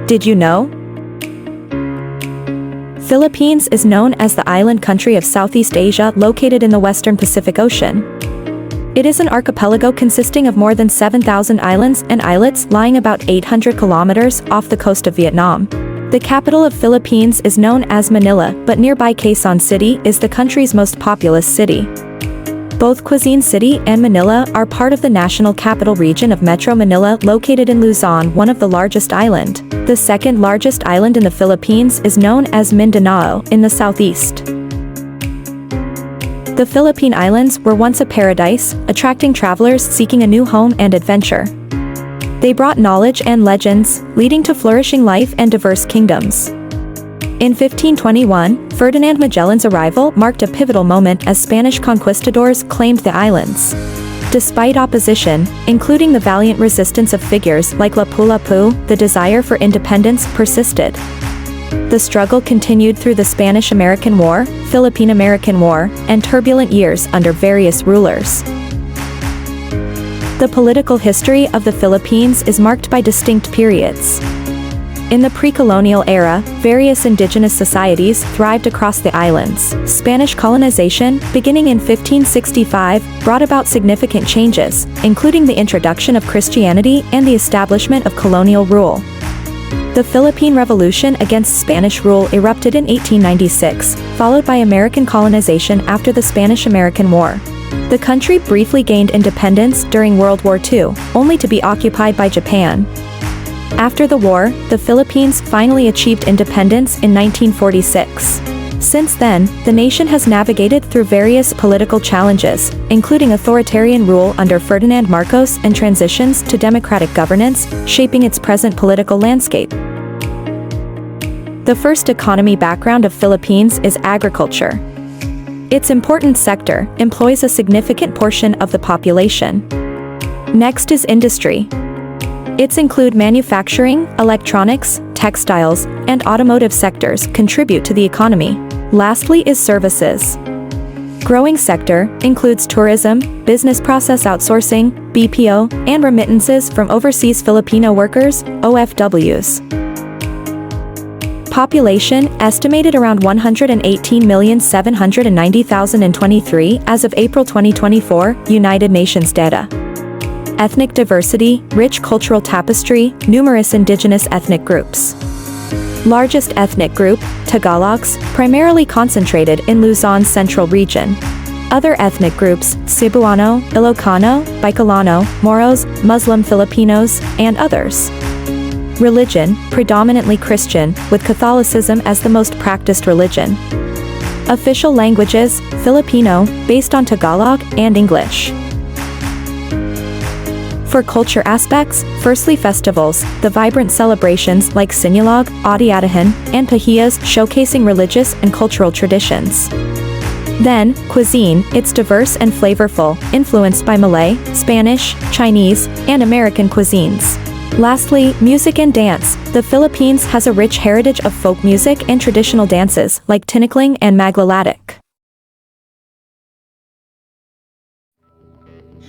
Did you know? Philippines is known as the island country of Southeast Asia located in the western Pacific Ocean. It is an archipelago consisting of more than 7,000 islands and islets lying about 800 kilometers off the coast of Vietnam. The capital of Philippines is known as Manila, but nearby Quezon City is the country's most populous city. Both Quezon City and Manila are part of the National Capital Region of Metro Manila located in Luzon, one of the largest island. The second largest island in the Philippines is known as Mindanao in the southeast. The Philippine Islands were once a paradise, attracting travelers seeking a new home and adventure. They brought knowledge and legends, leading to flourishing life and diverse kingdoms. In 1521, Ferdinand Magellan's arrival marked a pivotal moment as Spanish conquistadors claimed the islands. Despite opposition, including the valiant resistance of figures like Lapu-Lapu, the desire for independence persisted. The struggle continued through the Spanish-American War, Philippine-American War, and turbulent years under various rulers. The political history of the Philippines is marked by distinct periods. In the pre-colonial era, various indigenous societies thrived across the islands. Spanish colonization, beginning in 1565, brought about significant changes, including the introduction of Christianity and the establishment of colonial rule. The Philippine Revolution against Spanish rule erupted in 1896, followed by American colonization after the Spanish-American War. The country briefly gained independence during World War II, only to be occupied by Japan. After the war, the Philippines finally achieved independence in 1946. Since then, the nation has navigated through various political challenges, including authoritarian rule under Ferdinand Marcos and transitions to democratic governance, shaping its present political landscape. The first economy background of Philippines is agriculture. Its important sector employs a significant portion of the population. Next is industry. Its include manufacturing, electronics, textiles, and automotive sectors contribute to the economy. Lastly is services. Growing sector includes tourism, business process outsourcing, BPO, and remittances from overseas Filipino workers, OFWs. Population estimated around 118,790,023 as of April 2024, United Nations data. Ethnic diversity, rich cultural tapestry, numerous indigenous ethnic groups. Largest ethnic group, Tagalogs, primarily concentrated in Luzon's central region. Other ethnic groups, Cebuano, Ilocano, Bicolano, Moros, Muslim Filipinos, and others. Religion, predominantly Christian, with Catholicism as the most practiced religion. Official languages, Filipino, based on Tagalog and English. For culture aspects, firstly festivals, the vibrant celebrations like Sinulog, Odiatahan, and Pahiyas showcasing religious and cultural traditions. Then, cuisine, it's diverse and flavorful, influenced by Malay, Spanish, Chinese, and American cuisines. Lastly, music and dance. The Philippines has a rich heritage of folk music and traditional dances like tinikling and maglalatik.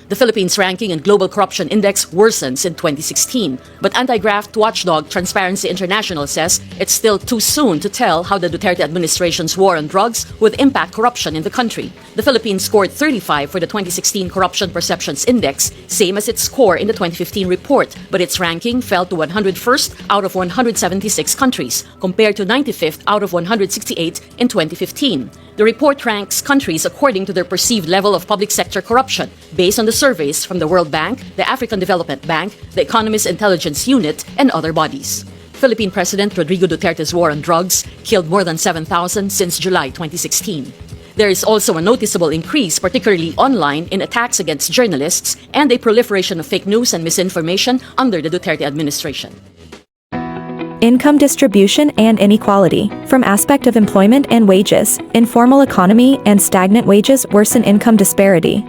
The Philippines ranking in Global Corruption Index worsens in 2016, but anti-graft watchdog Transparency International says it's still too soon to tell how the Duterte administration's war on drugs would impact corruption in the country. The Philippines scored 35 for the 2016 Corruption Perceptions Index, same as its score in the 2015 report, but its ranking fell to 101st out of 176 countries, compared to 95th out of 168 in 2015. The report ranks countries according to their perceived level of public sector corruption, based on the surveys from the World Bank, the African Development Bank, the Economist Intelligence Unit, and other bodies. Philippine President Rodrigo Duterte's war on drugs killed more than 7,000 since July 2016. There is also a noticeable increase, particularly online, in attacks against journalists and a proliferation of fake news and misinformation under the Duterte administration. Income distribution and inequality. From aspect of employment and wages, informal economy and stagnant wages worsen income disparity.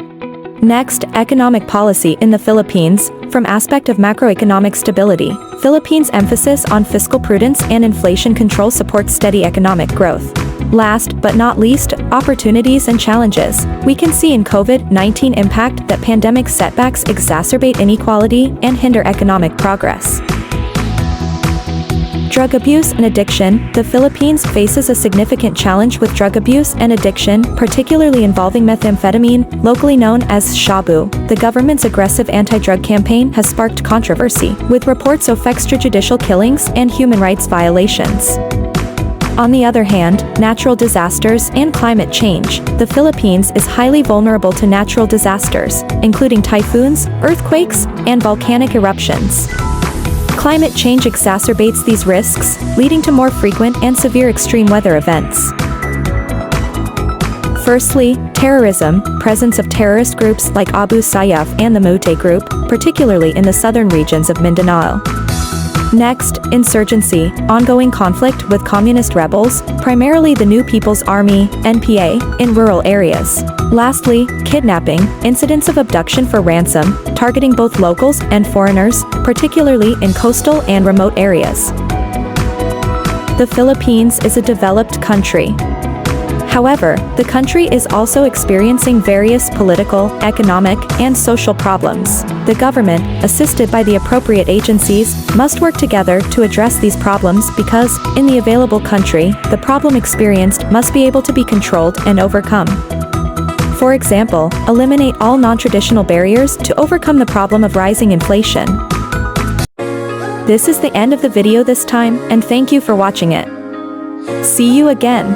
Next, economic policy in the Philippines. From aspect of macroeconomic stability, Philippines' emphasis on fiscal prudence and inflation control supports steady economic growth. Last but not least, opportunities and challenges. We can see in COVID-19 impact that pandemic setbacks exacerbate inequality and hinder economic progress. Drug abuse and addiction. The Philippines faces a significant challenge with drug abuse and addiction, particularly involving methamphetamine, locally known as shabu. The government's aggressive anti-drug campaign has sparked controversy, with reports of extrajudicial killings and human rights violations. On the other hand, natural disasters and climate change. The Philippines is highly vulnerable to natural disasters, including typhoons, earthquakes, and volcanic eruptions. Climate change exacerbates these risks, leading to more frequent and severe extreme weather events. Firstly, terrorism, presence of terrorist groups like Abu Sayyaf and the MOHD group, particularly in the southern regions of Mindanao. Next, insurgency, ongoing conflict with communist rebels, primarily the New People's Army, NPA, in rural areas. Lastly, kidnapping, incidents of abduction for ransom, targeting both locals and foreigners, particularly in coastal and remote areas. The Philippines is a developed country. However, the country is also experiencing various political, economic, and social problems. The government, assisted by the appropriate agencies, must work together to address these problems because, in the available country, the problem experienced must be able to be controlled and overcome. For example, eliminate all non-traditional barriers to overcome the problem of rising inflation. This is the end of the video this time, and thank you for watching it. See you again.